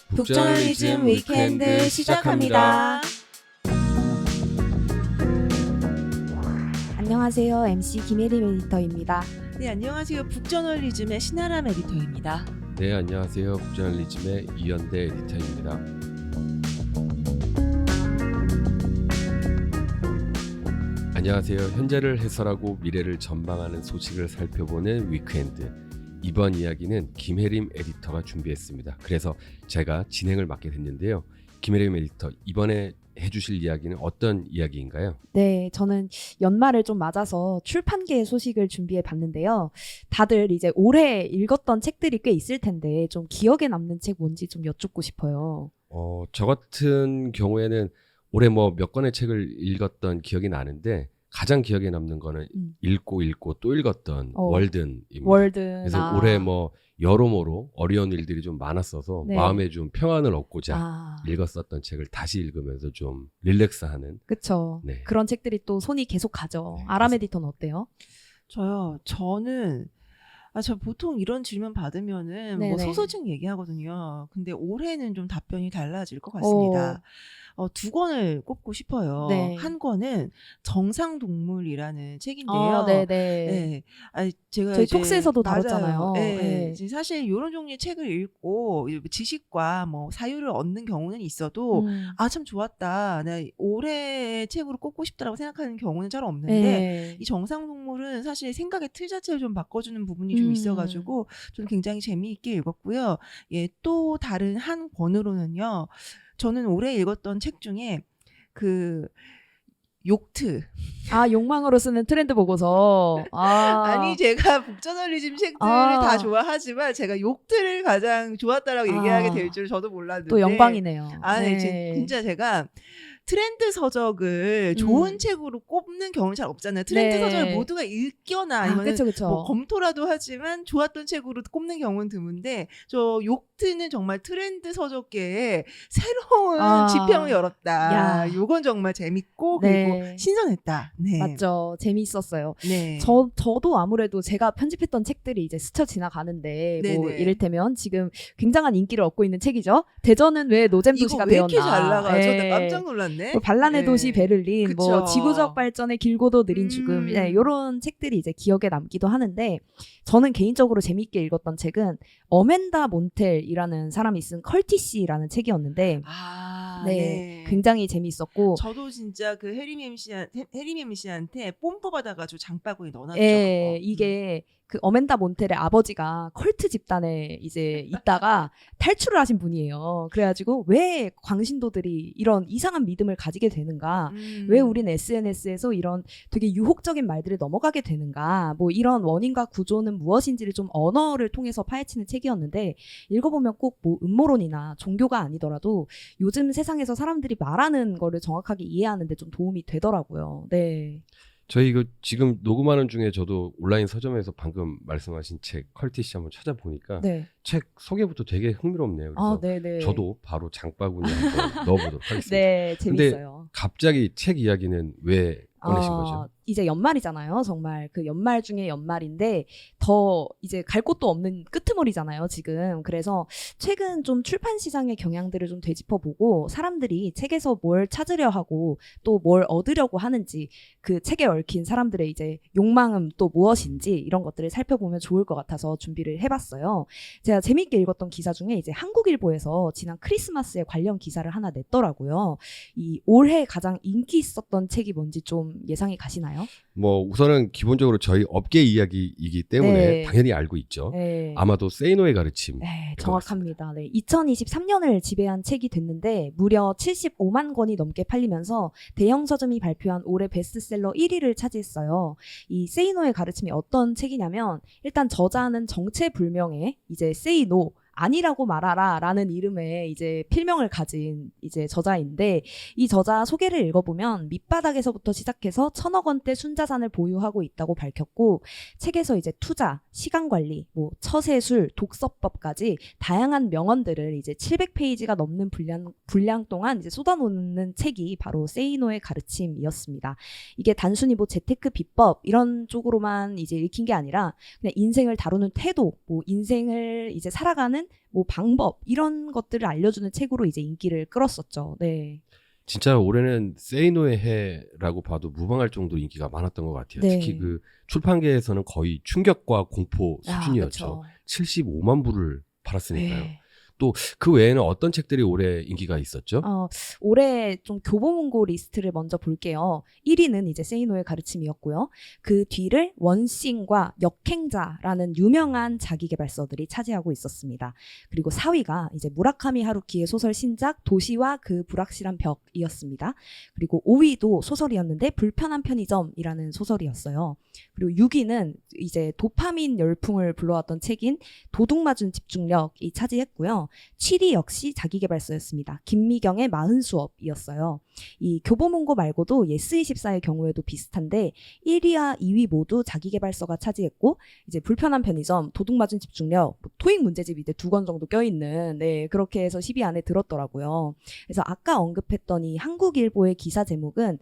북저널리즘 위켄드 시작합니다. 안녕하세요. MC 김혜림 에디터입니다. 네, 안녕하세요. 북저널리즘의 신아람 에디터입니다. 네, 안녕하세요. 북저널리즘의 이현대 에디터입니다. 안녕하세요. 현재를 해설하고 미래를 전망하는 소식을 살펴보는 위크엔드. 이번 이야기는 김혜림 에디터가 준비했습니다. 그래서 제가 진행을 맡게 됐는데요. 김혜림 에디터, 이번에 해주실 이야기는 어떤 이야기인가요? 네, 저는 연말을 좀 맞아서 출판계의 소식을 준비해 봤는데요. 다들 이제 올해 읽었던 책들이 꽤 있을 텐데 좀 기억에 남는 책 뭔지 좀 여쭙고 싶어요. 저 같은 경우에는 올해 몇 권의 책을 읽었던 기억이 나는데 가장 기억에 남는 거는 읽고 또 읽었던 월든입니다. 월든. 그래서 올해 여러모로 어려운 일들이 좀 많았어서 네. 마음에 좀 평안을 얻고자 읽었었던 책을 다시 읽으면서 좀 릴렉스하는. 그쵸. 네. 그런 책들이 또 손이 계속 가죠. 네, 아람 에디터는 어때요? 저는 저 보통 이런 질문 받으면은 네네. 소설책 얘기하거든요. 근데 올해는 좀 답변이 달라질 것 같습니다. 두 권을 꼽고 싶어요. 네. 한 권은 정상동물이라는 책인데요. 네네. 네. 제가 저희 이제 톡스에서도 맞아요. 다뤘잖아요. 네. 네. 이제 사실 이런 종류의 책을 읽고 지식과 사유를 얻는 경우는 있어도 참 좋았다. 나 올해의 책으로 꼽고 싶다라고 생각하는 경우는 잘 없는데 네. 이 정상동물은 사실 생각의 틀 자체를 좀 바꿔주는 부분이 좀 있어가지고 저는 굉장히 재미있게 읽었고요. 예, 또 다른 한 권으로는요. 저는 올해 읽었던 책 중에 욕트. 욕망으로 쓰는 트렌드 보고서. 아니 제가 북저널리즘 책들을 다 좋아하지만 제가 욕트를 가장 좋았다라고 얘기하게 될 줄 저도 몰랐는데 또 영광이네요. 네. 진짜 제가 트렌드 서적을 좋은 책으로 꼽는 경우는 잘 없잖아요. 트렌드 서적을 모두가 읽거나 아니면 그쵸. 검토라도 하지만 좋았던 책으로 꼽는 경우는 드문데 저 욕트는 정말 트렌드 서적계에 새로운 지평을 열었다. 요건 정말 재밌고 그리고 신선했다. 네. 맞죠. 재미있었어요. 네. 저도 아무래도 제가 편집했던 책들이 이제 스쳐 지나가는데 이를테면 지금 굉장한 인기를 얻고 있는 책이죠. 대전은 왜 노잼 도시가 되었나. 이거 왜 이렇게 잘 나가죠? 나 깜짝 놀랐네. 반란의 도시 베를린, 지구적 발전의 길고도 느린 죽음, 이런 책들이 이제 기억에 남기도 하는데 저는 개인적으로 재미있게 읽었던 책은 어멘다 몬텔이라는 사람이 쓴 컬티시라는 책이었는데 굉장히 재미있었고 저도 진짜 그 해림 MC한테 뽐 뽑아다가지고 장바구니 넣어놨죠. 이게 그 어멘다 몬텔의 아버지가 컬트 집단에 이제 있다가 탈출을 하신 분이에요. 그래가지고 왜 광신도들이 이런 이상한 믿음을 가지게 되는가? 왜 우리는 SNS에서 이런 되게 유혹적인 말들을 넘어가게 되는가? 이런 원인과 구조는 무엇인지를 좀 언어를 통해서 파헤치는 책이었는데 읽어보면 꼭 음모론이나 종교가 아니더라도 요즘 세상에서 사람들이 말하는 거를 정확하게 이해하는 데 좀 도움이 되더라고요. 네. 저희 지금 녹음하는 중에 저도 온라인 서점에서 방금 말씀하신 책 컬티시 한번 찾아보니까 책 소개부터 되게 흥미롭네요. 그래서 저도 바로 장바구니에 한번 넣어보도록 하겠습니다. 네, 재밌어요. 근데 갑자기 책 이야기는 왜 꺼내신 거죠? 이제 연말이잖아요. 정말 그 연말 중에 연말인데 더 이제 갈 곳도 없는 끄트머리잖아요. 지금. 그래서 최근 좀 출판 시장의 경향들을 좀 되짚어보고 사람들이 책에서 뭘 찾으려 하고 또 뭘 얻으려고 하는지 그 책에 얽힌 사람들의 이제 욕망은 또 무엇인지 이런 것들을 살펴보면 좋을 것 같아서 준비를 해봤어요. 제가 재밌게 읽었던 기사 중에 이제 한국일보에서 지난 크리스마스에 관련 기사를 하나 냈더라고요. 이 올해 가장 인기 있었던 책이 뭔지 좀 예상이 가시나요? 우선은 기본적으로 저희 업계 이야기이기 때문에 당연히 알고 있죠. 아마도 세이노의 가르침. 네, 정확합니다. 2023년을 지배한 책이 됐는데 무려 75만 권이 넘게 팔리면서 대형 서점이 발표한 올해 베스트셀러 1위를 차지했어요. 이 세이노의 가르침이 어떤 책이냐면 일단 저자는 정체불명의 이제 세이노 아니라고 말하라 라는 이름의 이제 필명을 가진 이제 저자인데, 이 저자 소개를 읽어보면 밑바닥에서부터 시작해서 1,000억 원대 순자산을 보유하고 있다고 밝혔고, 책에서 이제 투자, 시간관리, 뭐 처세술, 독서법까지 다양한 명언들을 이제 700페이지가 넘는 분량 동안 이제 쏟아놓는 책이 바로 세이노의 가르침이었습니다. 이게 단순히 뭐 재테크 비법 이런 쪽으로만 이제 읽힌 게 아니라 그냥 인생을 다루는 태도, 뭐 인생을 이제 살아가는 하는 뭐 방법 이런 것들을 알려주는 책으로 이제 인기를 끌었었죠. 네. 진짜 올해는 세이노의 해라고 봐도 무방할 정도로 인기가 많았던 것 같아요. 네. 특히 그 출판계에서는 거의 충격과 공포 수준이었죠. 그쵸. 75만 부를 팔았으니까요. 네. 또 그 외에는 어떤 책들이 올해 인기가 있었죠? 올해 좀 교보문고 리스트를 먼저 볼게요. 1위는 이제 세이노의 가르침이었고요. 그 뒤를 원싱과 역행자라는 유명한 자기계발서들이 차지하고 있었습니다. 그리고 4위가 이제 무라카미 하루키의 소설 신작 도시와 그 불확실한 벽이었습니다. 그리고 5위도 소설이었는데 불편한 편의점이라는 소설이었어요. 그리고 6위는 이제 도파민 열풍을 불러왔던 책인 도둑맞은 집중력이 차지했고요. 7위 역시 자기계발서였습니다. 김미경의 40수업이었어요. 이 교보문고 말고도 예스24의 경우에도 비슷한데 1위와 2위 모두 자기계발서가 차지했고 이제 불편한 편의점, 도둑맞은 집중력, 뭐 토익 문제집이 이제 2권 정도 껴있는 그렇게 해서 10위 안에 들었더라고요. 그래서 아까 언급했던 이 한국일보의 기사 제목은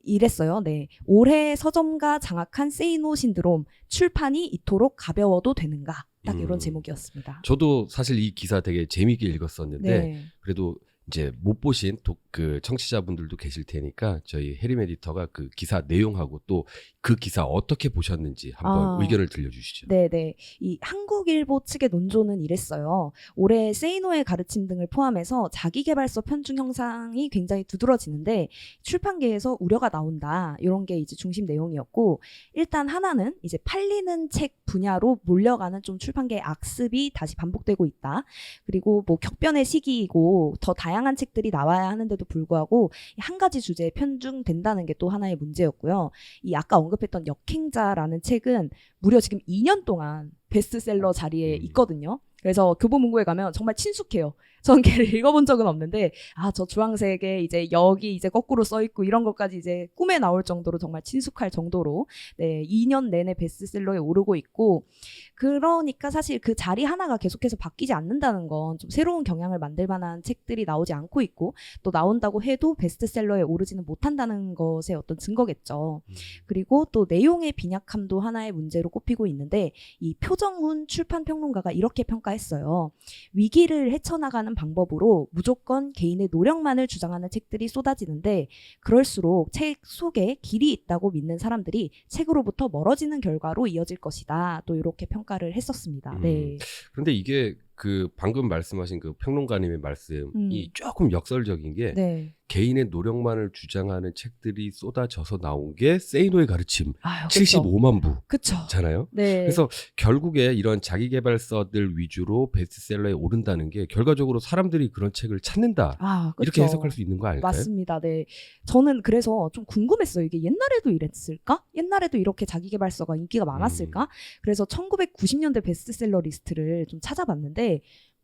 이랬어요. 네. 올해 서점가 장악한 세이노 신드롬, 출판이 이토록 가벼워도 되는가? 딱 이런 제목이었습니다. 저도 사실 이 기사 되게 재미있게 읽었었는데 네. 그래도 이제 못 보신 그 청취자분들도 계실 테니까 저희 해림 에디터가 그 기사 내용하고 또 그 기사 어떻게 보셨는지 한번 의견을 들려주시죠. 네네. 이 한국일보 측의 논조는 이랬어요. 올해 세이노의 가르침 등을 포함해서 자기계발서 편중 형상이 굉장히 두드러지는데 출판계에서 우려가 나온다. 이런 게 이제 중심 내용이었고 일단 하나는 이제 팔리는 책 분야로 몰려가는 좀 출판계의 악습이 다시 반복되고 있다. 그리고 뭐 격변의 시기이고 더 다양한 책들이 나와야 하는데도 불구하고 한 가지 주제에 편중된다는 게 또 하나의 문제였고요. 이 아까 언급했던 역행자라는 책은 무려 지금 2년 동안 베스트셀러 자리에 있거든요. 그래서 교보문고에 가면 정말 친숙해요. 전 걔를 읽어본 적은 없는데 저 주황색에 이제 여기 이제 거꾸로 써있고 이런 것까지 이제 꿈에 나올 정도로 정말 친숙할 정도로 2년 내내 베스트셀러에 오르고 있고 그러니까 사실 그 자리 하나가 계속해서 바뀌지 않는다는 건 좀 새로운 경향을 만들 만한 책들이 나오지 않고 있고 또 나온다고 해도 베스트셀러에 오르지는 못한다는 것의 어떤 증거겠죠. 그리고 또 내용의 빈약함도 하나의 문제로 꼽히고 있는데 이 표정훈 출판평론가가 이렇게 평가했어요. 위기를 헤쳐나가는 방법으로 무조건 개인의 노력만을 주장하는 책들이 쏟아지는데 그럴수록 책 속에 길이 있다고 믿는 사람들이 책으로부터 멀어지는 결과로 이어질 것이다. 또 이렇게 평가를 했었습니다. 네. 그런데 이게 그 방금 말씀하신 그 평론가님의 말씀이 조금 역설적인 게 개인의 노력만을 주장하는 책들이 쏟아져서 나온 게 세이노의 가르침 75만 부잖아요. 네. 그래서 결국에 이런 자기계발서들 위주로 베스트셀러에 오른다는 게 결과적으로 사람들이 그런 책을 찾는다. 이렇게 해석할 수 있는 거 아닐까요? 맞습니다. 네. 저는 그래서 좀 궁금했어요. 이게 옛날에도 이랬을까? 옛날에도 이렇게 자기계발서가 인기가 많았을까? 그래서 1990년대 베스트셀러 리스트를 좀 찾아봤는데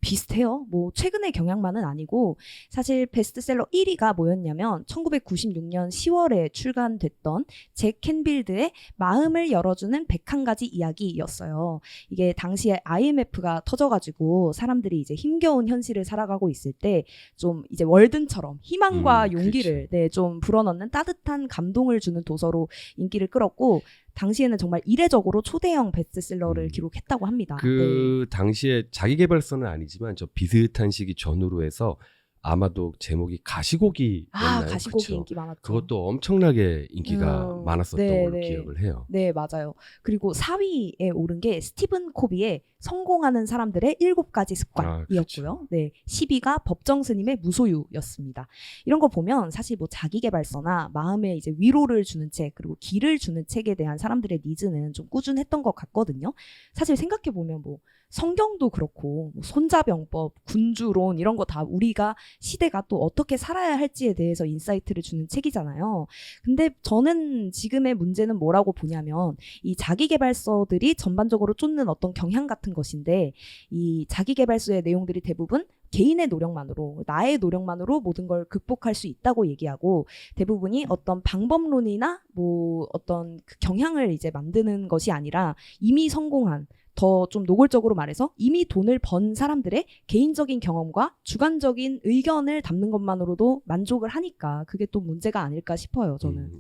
비슷해요. 뭐 최근의 경향만은 아니고 사실 베스트셀러 1위가 뭐였냐면 1996년 10월에 출간됐던 잭 캔빌드의 마음을 열어주는 101가지 이야기였어요. 이게 당시에 IMF가 터져가지고 사람들이 이제 힘겨운 현실을 살아가고 있을 때 좀 이제 월든처럼 희망과 용기를 좀 불어넣는 따뜻한 감동을 주는 도서로 인기를 끌었고 당시에는 정말 이례적으로 초대형 베스트셀러를 기록했다고 합니다. 그 당시에 자기계발서는 아니지만 저 비슷한 시기 전후로 해서 아마도 제목이 가시고기였나요? 가시고기 그쵸? 인기 많았죠. 그것도 엄청나게 인기가 많았었던 걸로 기억을 해요. 네, 맞아요. 그리고 4위에 오른 게 스티븐 코비의 성공하는 사람들의 7가지 습관이었고요. 10위가 법정 스님의 무소유였습니다. 이런 거 보면 사실 뭐 자기계발서나 마음에 이제 위로를 주는 책 그리고 길을 주는 책에 대한 사람들의 니즈는 좀 꾸준했던 것 같거든요. 사실 생각해 보면 뭐 성경도 그렇고 뭐 손자병법, 군주론 이런 거 다 우리가 시대가 또 어떻게 살아야 할지에 대해서 인사이트를 주는 책이잖아요. 근데 저는 지금의 문제는 뭐라고 보냐면 이 자기계발서들이 전반적으로 쫓는 어떤 경향 같은 것인데 이 자기계발서의 내용들이 대부분 개인의 노력만으로 나의 노력만으로 모든 걸 극복할 수 있다고 얘기하고 대부분이 어떤 방법론이나 뭐 어떤 그 경향을 이제 만드는 것이 아니라 이미 성공한 더 좀 노골적으로 말해서 이미 돈을 번 사람들의 개인적인 경험과 주관적인 의견을 담는 것만으로도 만족을 하니까 그게 또 문제가 아닐까 싶어요. 저는.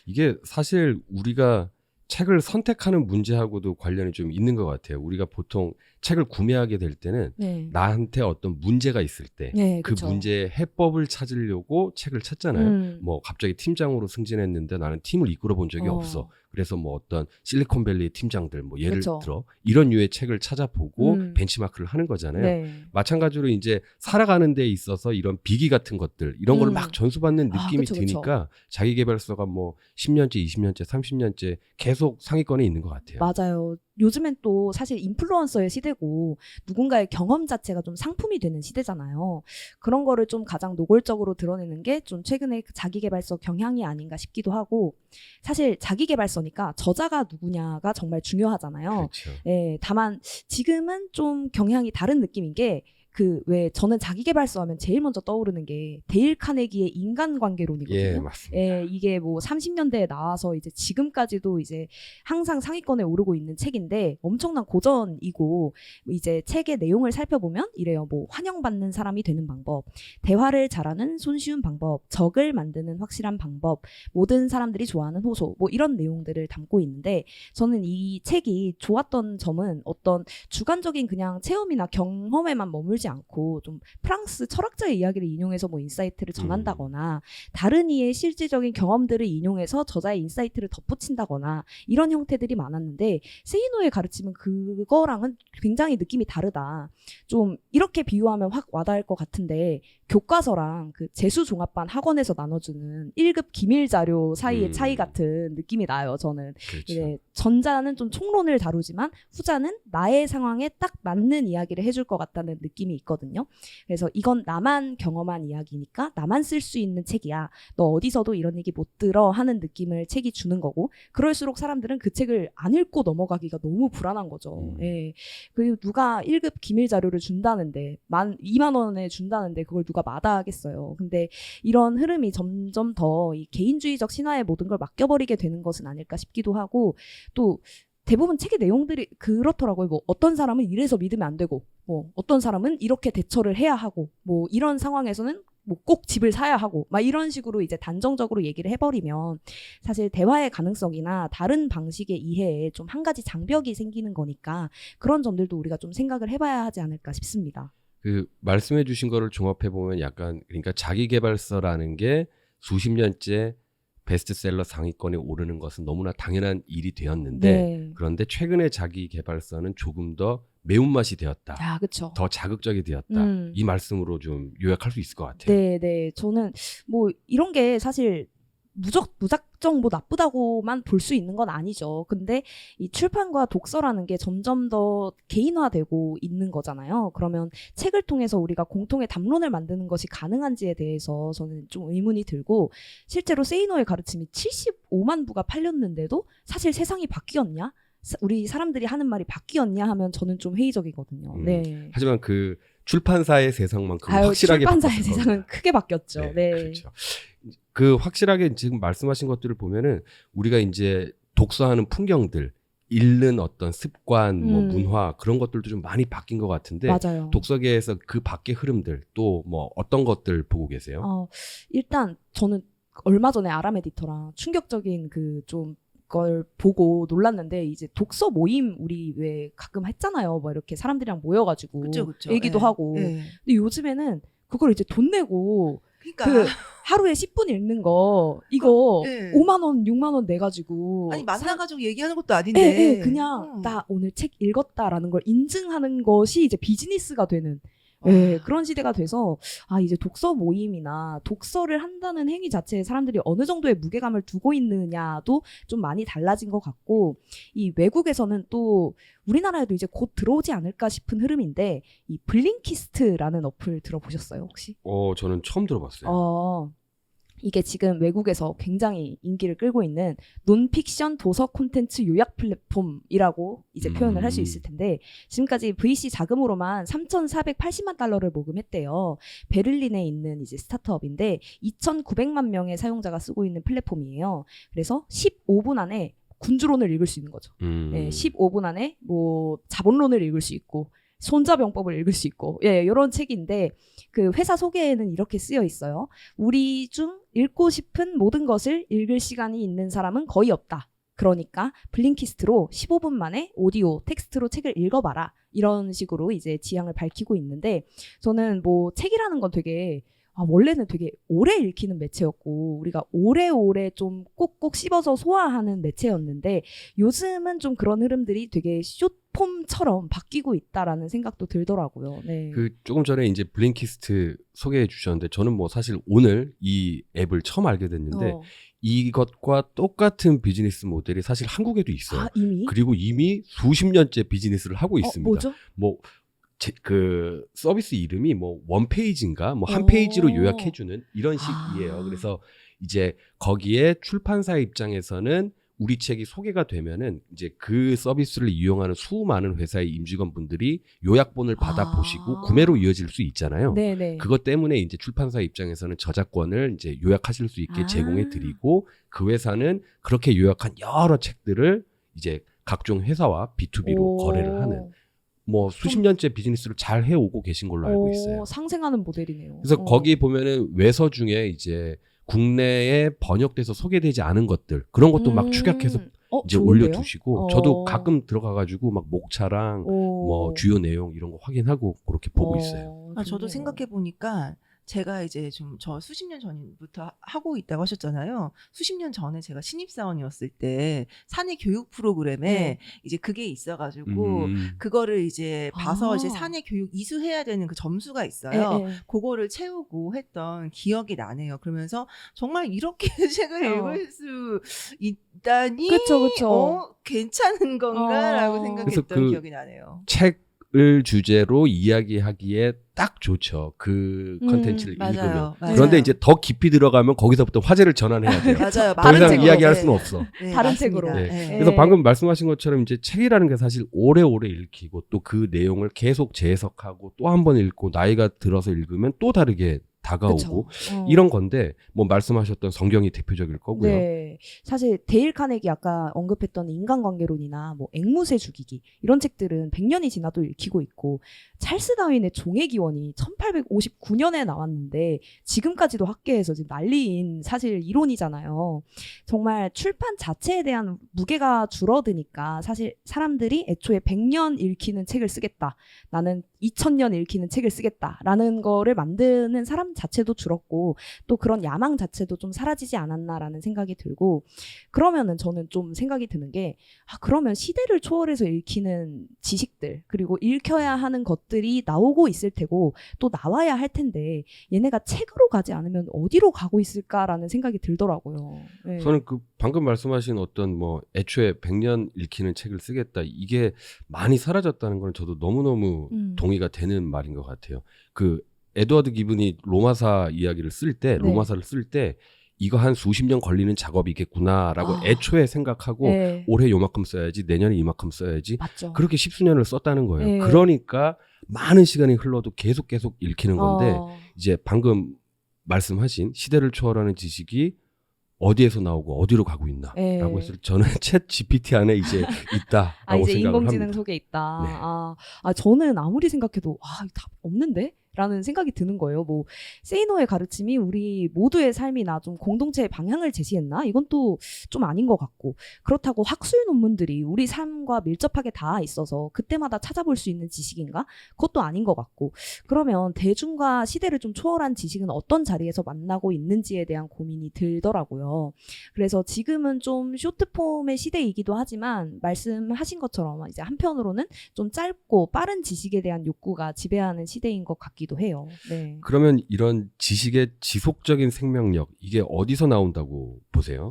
이게 사실 우리가 책을 선택하는 문제하고도 관련이 좀 있는 것 같아요. 우리가 보통 책을 구매하게 될 때는 네. 나한테 어떤 문제가 있을 때 네, 그 그쵸. 문제의 해법을 찾으려고 책을 찾잖아요. 뭐 갑자기 팀장으로 승진했는데 나는 팀을 이끌어 본 적이 없어. 그래서 뭐 어떤 실리콘밸리 팀장들 뭐 예를 그쵸. 들어 이런 류의 책을 찾아보고 벤치마크를 하는 거잖아요. 네. 마찬가지로 이제 살아가는 데 있어서 이런 비기 같은 것들 이런 걸 막 전수받는 느낌이 그쵸, 드니까 자기계발서가 뭐 10년째, 20년째, 30년째 계속 상위권에 있는 것 같아요. 맞아요. 요즘엔 또 사실 인플루언서의 시대고 누군가의 경험 자체가 좀 상품이 되는 시대잖아요. 그런 거를 좀 가장 노골적으로 드러내는 게 좀 최근에 자기계발서 경향이 아닌가 싶기도 하고 사실 자기계발서니까 저자가 누구냐가 정말 중요하잖아요. 그렇죠. 예, 다만 지금은 좀 경향이 다른 느낌인 게 왜 저는 자기계발서 하면 제일 먼저 떠오르는 게 데일 카네기의 인간관계론이거든요. 예, 맞습니다. 예, 이게 뭐 30년대에 나와서 이제 지금까지도 이제 항상 상위권에 오르고 있는 책인데 엄청난 고전이고 이제 책의 내용을 살펴보면 이래요. 뭐 환영받는 사람이 되는 방법, 대화를 잘하는 손쉬운 방법, 적을 만드는 확실한 방법, 모든 사람들이 좋아하는 호소 뭐 이런 내용들을 담고 있는데 저는 이 책이 좋았던 점은 어떤 주관적인 그냥 체험이나 경험에만 머물지 않고 좀 프랑스 철학자의 이야기를 인용해서 뭐 인사이트를 전한다거나 다른 이의 실질적인 경험들을 인용해서 저자의 인사이트를 덧붙인다거나 이런 형태들이 많았는데 세이노의 가르침은 그거랑은 굉장히 느낌이 다르다. 좀 이렇게 비유하면 확 와닿을 것 같은데 교과서랑 그 재수종합반 학원에서 나눠주는 1급 기밀 자료 사이의 차이 같은 느낌이 나요. 저는. 그렇죠. 이제 전자는 좀 총론을 다루지만 후자는 나의 상황에 딱 맞는 이야기를 해줄 것 같다는 느낌이 있거든요. 그래서 이건 나만 경험한 이야기니까 나만 쓸 수 있는 책이야. 너 어디서도 이런 얘기 못 들어 하는 느낌을 책이 주는 거고 그럴수록 사람들은 그 책을 안 읽고 넘어가기가 너무 불안한 거죠. 예. 그리고 누가 1급 기밀 자료를 준다는데 2만 원에 준다는데 그걸 누가 마다하겠어요. 근데 이런 흐름이 점점 더 이 개인주의적 신화에 모든 걸 맡겨버리게 되는 것은 아닐까 싶기도 하고 또 대부분 책의 내용들이 그렇더라고요. 뭐 어떤 사람은 이래서 믿으면 안 되고 뭐 어떤 사람은 이렇게 대처를 해야 하고 뭐 이런 상황에서는 뭐 꼭 집을 사야 하고 막 이런 식으로 이제 단정적으로 얘기를 해버리면 사실 대화의 가능성이나 다른 방식의 이해에 좀 한 가지 장벽이 생기는 거니까 그런 점들도 우리가 좀 생각을 해봐야 하지 않을까 싶습니다. 그 말씀해 주신 거를 종합해 보면 약간 그러니까 자기계발서라는 게 수십 년째 베스트셀러 상위권에 오르는 것은 너무나 당연한 일이 되었는데 네. 그런데 최근에 자기계발서는 조금 더 매운맛이 되었다. 아, 그렇죠. 더 자극적이 되었다. 이 말씀으로 좀 요약할 수 있을 것 같아요. 네. 저는 뭐 이런 게 사실 무작정 뭐 나쁘다고만 볼 수 있는 건 아니죠. 근데 이 출판과 독서라는 게 점점 더 개인화되고 있는 거잖아요. 그러면 책을 통해서 우리가 공통의 담론을 만드는 것이 가능한지에 대해서 저는 좀 의문이 들고 실제로 세이노의 가르침이 75만 부가 팔렸는데도 사실 세상이 바뀌었냐? 우리 사람들이 하는 말이 바뀌었냐 하면 저는 좀 회의적이거든요. 네. 하지만 그 출판사의 세상만큼 확실하게 출판사의 바뀌었을 세상은 크게 바뀌었죠. 네. 그렇죠. 그 확실하게 지금 말씀하신 것들을 보면은 우리가 이제 독서하는 풍경들, 읽는 어떤 습관, 뭐 문화 그런 것들도 좀 많이 바뀐 것 같은데 맞아요. 독서계에서 그 밖의 흐름들 또 뭐 어떤 것들 보고 계세요? 일단 저는 얼마 전에 아람 에디터랑 충격적인 그 좀 걸 보고 놀랐는데 이제 독서 모임 우리 왜 가끔 했잖아요. 뭐 이렇게 사람들이랑 모여가지고 그쵸. 얘기도 하고. 근데 요즘에는 그걸 이제 돈 내고 그러니까 그 하루에 10분 읽는 거 이거 5만 원, 6만 원 내가지고 아니 만나가지고 얘기하는 것도 아닌데 그냥 나 오늘 책 읽었다라는 걸 인증하는 것이 이제 비즈니스가 되는 그런 시대가 돼서 이제 독서 모임이나 독서를 한다는 행위 자체에 사람들이 어느 정도의 무게감을 두고 있느냐도 좀 많이 달라진 것 같고 이 외국에서는 또 우리나라에도 이제 곧 들어오지 않을까 싶은 흐름인데 이 블링키스트라는 어플 들어보셨어요 혹시? 저는 처음 들어봤어요. 이게 지금 외국에서 굉장히 인기를 끌고 있는 논픽션 도서 콘텐츠 요약 플랫폼이라고 이제 표현을 할 수 있을 텐데 지금까지 VC 자금으로만 3,480만 달러를 모금했대요. 베를린에 있는 이제 스타트업인데 2,900만 명의 사용자가 쓰고 있는 플랫폼이에요. 그래서 15분 안에 군주론을 읽을 수 있는 거죠. 15분 안에 뭐 자본론을 읽을 수 있고 손자병법을 읽을 수 있고 이런 책인데 그 회사 소개에는 이렇게 쓰여 있어요. 우리 중 읽고 싶은 모든 것을 읽을 시간이 있는 사람은 거의 없다. 그러니까 블링키스트로 15분 만에 오디오, 텍스트로 책을 읽어봐라. 이런 식으로 이제 지향을 밝히고 있는데 저는 뭐 책이라는 건 되게 원래는 되게 오래 읽히는 매체였고 우리가 오래오래 좀 꼭꼭 씹어서 소화하는 매체였는데 요즘은 좀 그런 흐름들이 되게 숏폼처럼 바뀌고 있다라는 생각도 들더라고요. 네. 그 조금 전에 이제 블링키스트 소개해 주셨는데 저는 뭐 사실 오늘 이 앱을 처음 알게 됐는데 이것과 똑같은 비즈니스 모델이 사실 한국에도 있어요. 이미? 그리고 이미 수십 년째 비즈니스를 하고 있습니다. 뭐죠? 뭐 그 서비스 이름이 뭐 원페이지인가 뭐 한 페이지로 요약해주는 이런 식이에요. 그래서 이제 거기에 출판사 입장에서는 우리 책이 소개가 되면은 이제 그 서비스를 이용하는 수많은 회사의 임직원분들이 요약본을 받아보시고 구매로 이어질 수 있잖아요. 네네. 그것 때문에 이제 출판사 입장에서는 저작권을 이제 요약하실 수 있게 제공해 드리고 그 회사는 그렇게 요약한 여러 책들을 이제 각종 회사와 B2B로 거래를 하는 뭐 수십 년째 비즈니스를 잘 해오고 계신 걸로 알고 있어요. 상생하는 모델이네요. 그래서 거기 보면은 외서 중에 이제 국내에 번역돼서 소개되지 않은 것들 그런 것도 막 축약해서 이제 좋은데요? 올려두시고 저도 가끔 들어가가지고 막 목차랑 뭐 주요 내용 이런 거 확인하고 그렇게 보고 있어요. 저도 생각해 보니까 제가 이제 좀 저 수십 년 전부터 하고 있다고 하셨잖아요. 수십 년 전에 제가 신입사원이었을 때 사내 교육 프로그램에 이제 그게 있어가지고 그거를 이제 봐서 이제 사내 교육 이수해야 되는 그 점수가 있어요. 그거를 채우고 했던 기억이 나네요. 그러면서 정말 이렇게 책을 읽을 수 있다니, 그쵸. 괜찮은 건가라고 생각했던 그 기억이 나네요. 책을 주제로 이야기하기에 딱 좋죠. 그 컨텐츠를 읽으면. 맞아요. 그런데 이제 더 깊이 들어가면 거기서부터 화제를 전환해야 돼요. 맞아요. 더 이상 이야기할 수는 없어. 네, 다른 맞습니다. 책으로. 네. 그래서 방금 말씀하신 것처럼 이제 책이라는 게 사실 오래오래 읽히고 또 그 내용을 계속 재해석하고 또 한 번 읽고 나이가 들어서 읽으면 또 다르게 다가오고 이런 건데 뭐 말씀하셨던 성경이 대표적일 거고요. 네, 사실 데일 카네기 아까 언급했던 인간관계론이나 뭐 앵무새 죽이기 이런 책들은 100년이 지나도 읽히고 있고 찰스 다윈의 종의 기원이 1859년에 나왔는데 지금까지도 학계에서 지금 난리인 사실 이론이잖아요. 정말 출판 자체에 대한 무게가 줄어드니까 사실 사람들이 애초에 100년 읽히는 책을 쓰겠다. 나는 2000년 읽히는 책을 쓰겠다라는 거를 만드는 사람 자체도 줄었고 또 그런 야망 자체도 좀 사라지지 않았나라는 생각이 들고 그러면은 저는 좀 생각이 드는 게 그러면 시대를 초월해서 읽히는 지식들 그리고 읽혀야 하는 것들이 나오고 있을 테고 또 나와야 할 텐데 얘네가 책으로 가지 않으면 어디로 가고 있을까라는 생각이 들더라고요. 네. 저는 그 방금 말씀하신 어떤 뭐 애초에 100년 읽히는 책을 쓰겠다 이게 많이 사라졌다는 건 저도 너무너무 동의가 되는 말인 것 같아요. 그 에드워드 기븐이 로마사 이야기를 쓸 때 로마사를 쓸 때 이거 한 수십 년 걸리는 작업이겠구나라고 애초에 생각하고 올해 요만큼 써야지 내년에 이만큼 써야지 맞죠. 그렇게 십수년을 썼다는 거예요. 그러니까 많은 시간이 흘러도 계속 읽히는 건데 이제 방금 말씀하신 시대를 초월하는 지식이 어디에서 나오고 어디로 가고 있나라고 했을 때 저는 챗 GPT 안에 이제 있다라고 이제 생각을 인공지능 합니다. 속에 있다. 네. 저는 아무리 생각해도 답 없는데? 라는 생각이 드는 거예요. 뭐 세이노의 가르침이 우리 모두의 삶이나 좀 공동체의 방향을 제시했나? 이건 또 좀 아닌 것 같고 그렇다고 학술 논문들이 우리 삶과 밀접하게 닿아 있어서 그때마다 찾아볼 수 있는 지식인가? 그것도 아닌 것 같고 그러면 대중과 시대를 좀 초월한 지식은 어떤 자리에서 만나고 있는지에 대한 고민이 들더라고요. 그래서 지금은 좀 쇼트폼의 시대이기도 하지만 말씀하신 것처럼 이제 한편으로는 좀 짧고 빠른 지식에 대한 욕구가 지배하는 시대인 것 같기도 해요. 네. 그러면 이런 지식의 지속적인 생명력 이게 어디서 나온다고 보세요?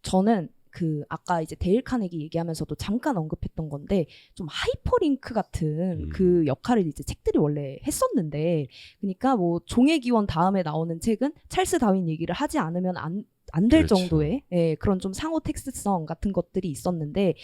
저는 그 아까 이제 데일 카네기 얘기하면서도 잠깐 언급했던 건데 좀 하이퍼링크 같은 그 역할을 이제 책들이 원래 했었는데 그러니까 뭐 종의 기원 다음에 나오는 책은 찰스 다윈 얘기를 하지 않으면 안 될 그렇죠. 정도의 그런 좀 상호 텍스트성 같은 것들이 있었는데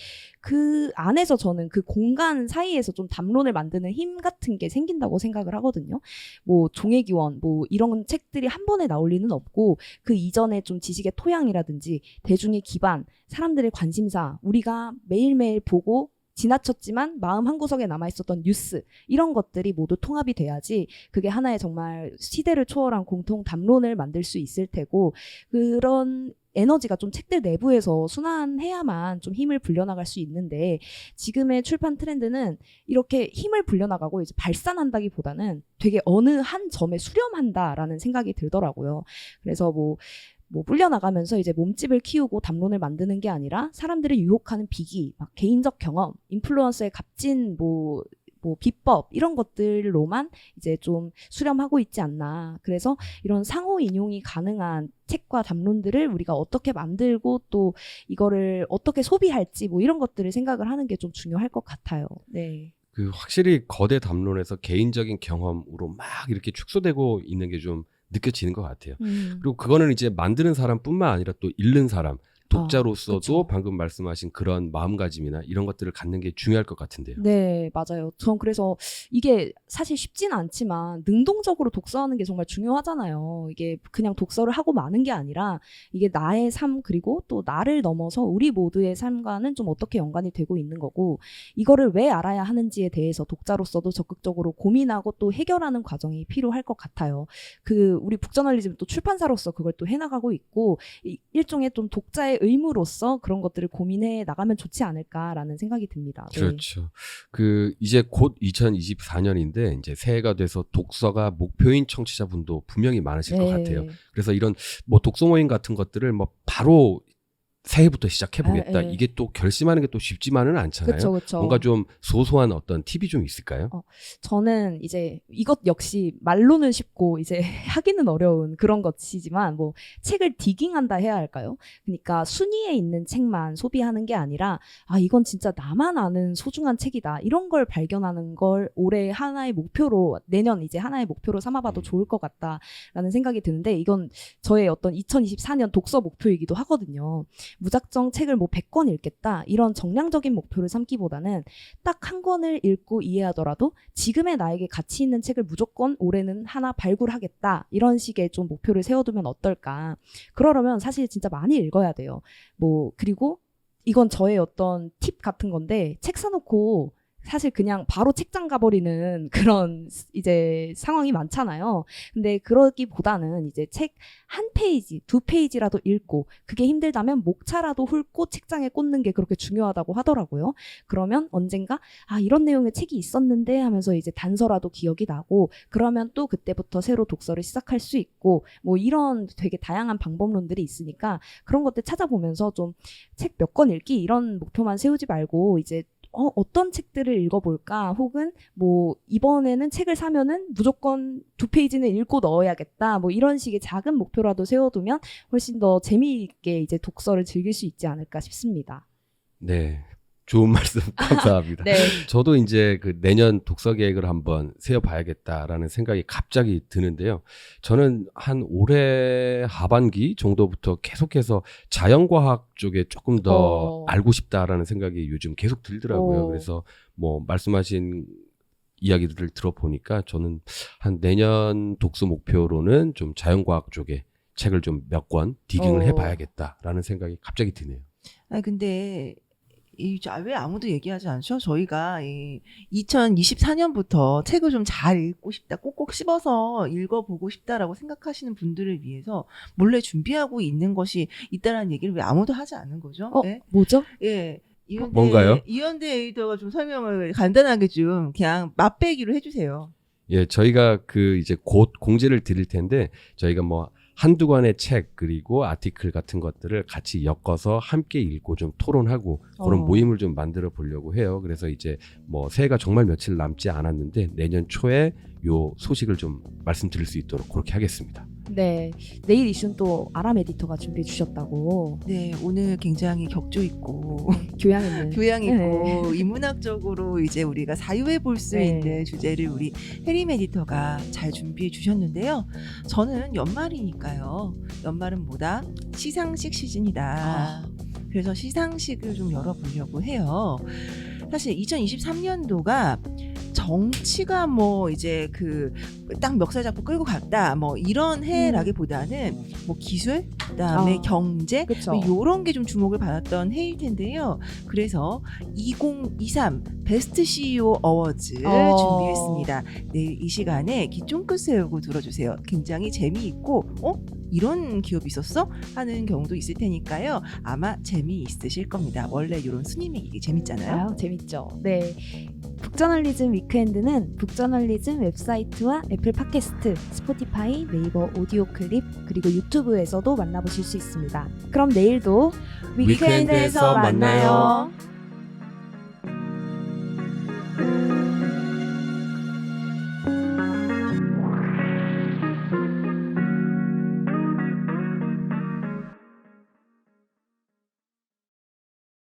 그 안에서 저는 그 공간 사이에서 좀 담론을 만드는 힘 같은 게 생긴다고 생각을 하거든요. 뭐 종의 기원 뭐 이런 책들이 한 번에 나올 리는 없고 그 이전에 좀 지식의 토양이라든지 대중의 기반, 사람들의 관심사 우리가 매일매일 보고 지나쳤지만 마음 한구석에 남아있었던 뉴스 이런 것들이 모두 통합이 돼야지 그게 하나의 정말 시대를 초월한 공통 담론을 만들 수 있을 테고 그런 에너지가 좀 책들 내부에서 순환해야만 좀 힘을 불려나갈 수 있는데 지금의 출판 트렌드는 이렇게 힘을 불려나가고 이제 발산한다기보다는 되게 어느 한 점에 수렴한다라는 생각이 들더라고요. 그래서 뭐 불려나가면서 이제 몸집을 키우고 담론을 만드는 게 아니라 사람들을 유혹하는 비기, 막 개인적 경험, 인플루언서의 값진 뭐 비법 이런 것들로만 이제 좀 수렴하고 있지 않나. 그래서 이런 상호 인용이 가능한 책과 담론들을 우리가 어떻게 만들고 또 이거를 어떻게 소비할지 뭐 이런 것들을 생각을 하는 게 좀 중요할 것 같아요. 네. 그 확실히 거대 담론에서 개인적인 경험으로 막 이렇게 축소되고 있는 게 좀 느껴지는 것 같아요. 그리고 그거는 이제 만드는 사람뿐만 아니라 또 읽는 사람, 독자로서도 그쵸. 방금 말씀하신 그런 마음가짐이나 이런 것들을 갖는 게 중요할 것 같은데요. 네, 맞아요. 전 그래서 이게 사실 쉽지는 않지만 능동적으로 독서하는 게 정말 중요하잖아요. 이게 그냥 독서를 하고 마는 게 아니라 이게 나의 삶 그리고 또 나를 넘어서 우리 모두의 삶과는 좀 어떻게 연관이 되고 있는 거고 이거를 왜 알아야 하는지에 대해서 독자로서도 적극적으로 고민하고 또 해결하는 과정이 필요할 것 같아요. 우리 북저널리즘 또 출판사로서 그걸 또 해나가고 있고 일종의 좀 독자의 의무로서 그런 것들을 고민해 나가면 좋지 않을까라는 생각이 듭니다. 네. 그렇죠. 이제 곧 2024년인데 이제 새해가 돼서 독서가 목표인 청취자분도 분명히 많으실 것 같아요. 그래서 이런 뭐 독서 모임 같은 것들을 뭐 바로 새해부터 시작해보겠다. 이게 또 결심하는 게 또 쉽지만은 않잖아요. 그쵸. 뭔가 좀 소소한 어떤 팁이 좀 있을까요? 저는 이제 이것 역시 말로는 쉽고 이제 하기는 어려운 그런 것이지만 뭐 책을 디깅한다 해야 할까요? 그러니까 순위에 있는 책만 소비하는 게 아니라 이건 진짜 나만 아는 소중한 책이다. 이런 걸 발견하는 걸 올해 하나의 목표로 내년 이제 하나의 목표로 삼아봐도 좋을 것 같다라는 생각이 드는데 이건 저의 어떤 2024년 독서 목표이기도 하거든요. 무작정 책을 뭐 100권 읽겠다 이런 정량적인 목표를 삼기보다는 딱 한 권을 읽고 이해하더라도 지금의 나에게 가치 있는 책을 무조건 올해는 하나 발굴하겠다 이런 식의 좀 목표를 세워두면 어떨까. 그러려면 사실 진짜 많이 읽어야 돼요. 그리고 이건 저의 어떤 팁 같은 건데 책 사놓고 사실 그냥 바로 책장 가버리는 그런 이제 상황이 많잖아요. 근데 그러기보다는 이제 책 한 페이지, 두 페이지라도 읽고 그게 힘들다면 목차라도 훑고 책장에 꽂는 게 그렇게 중요하다고 하더라고요. 그러면 언젠가 이런 내용의 책이 있었는데 하면서 이제 단서라도 기억이 나고 그러면 또 그때부터 새로 독서를 시작할 수 있고 뭐 이런 되게 다양한 방법론들이 있으니까 그런 것들 찾아보면서 좀 책 몇 권 읽기 이런 목표만 세우지 말고 이제 어떤 책들을 읽어볼까? 혹은 이번에는 책을 사면은 무조건 2페이지는 읽고 넣어야겠다. 이런 식의 작은 목표라도 세워두면 훨씬 더 재미있게 이제 독서를 즐길 수 있지 않을까 싶습니다. 네. 좋은 말씀 감사합니다. 네. 저도 이제 내년 독서 계획을 한번 세워봐야겠다라는 생각이 갑자기 드는데요. 저는 한 올해 하반기 정도부터 계속해서 자연과학 쪽에 조금 더 알고 싶다라는 생각이 요즘 계속 들더라고요. 그래서 말씀하신 이야기들을 들어보니까 저는 한 내년 독서 목표로는 좀 자연과학 쪽에 책을 좀 몇 권 디깅을 해봐야겠다라는 생각이 갑자기 드네요. 근데 왜 아무도 얘기하지 않죠? 저희가 2024년부터 책을 좀 잘 읽고 싶다, 꼭꼭 씹어서 읽어보고 싶다라고 생각하시는 분들을 위해서 몰래 준비하고 있는 것이 있다라는 얘기를 왜 아무도 하지 않는 거죠? 네? 뭐죠? 예. 뭔가요? 이현대 에디터가 좀 설명을 간단하게 좀 그냥 맛배기로 해주세요. 예, 저희가 이제 곧 공지를 드릴 텐데 저희가 한두 권의 책 그리고 아티클 같은 것들을 같이 엮어서 함께 읽고 좀 토론하고 그런 모임을 좀 만들어 보려고 해요. 그래서 이제 새해가 정말 며칠 남지 않았는데 내년 초에 요 소식을 좀 말씀드릴 수 있도록 그렇게 하겠습니다. 네, 내일 이슈는 또 아람 에디터가 준비해 주셨다고. 네, 오늘 굉장히 격조 있고 교양 있고 인문학적으로 이제 우리가 사유해 볼 수 있는 주제를 우리 혜림 에디터가 잘 준비해 주셨는데요. 저는 연말이니까요. 연말은 뭐다? 시상식 시즌이다. 그래서 시상식을 좀 열어보려고 해요. 사실 2023년도가 정치가 뭐 이제 그 딱 멱살 잡고 끌고 갔다 뭐 이런 해라기보다는 뭐 기술 그다음에 경제 그쵸. 뭐 이런 게 좀 주목을 받았던 해일 텐데요. 그래서 2023 베스트 CEO 어워즈를 준비했습니다. 네, 이 시간에 귀 쫑긋 세우고 들어주세요. 굉장히 재미있고 이런 기업이 있었어? 하는 경우도 있을 테니까요. 아마 재미있으실 겁니다. 원래 이런 순위 매기기 재밌잖아요. 재밌죠. 네. 북저널리즘 위크엔드는 북저널리즘 웹사이트와 애플 팟캐스트, 스포티파이, 네이버 오디오 클립, 그리고 유튜브에서도 만나보실 수 있습니다. 그럼 내일도 위크엔드에서 만나요.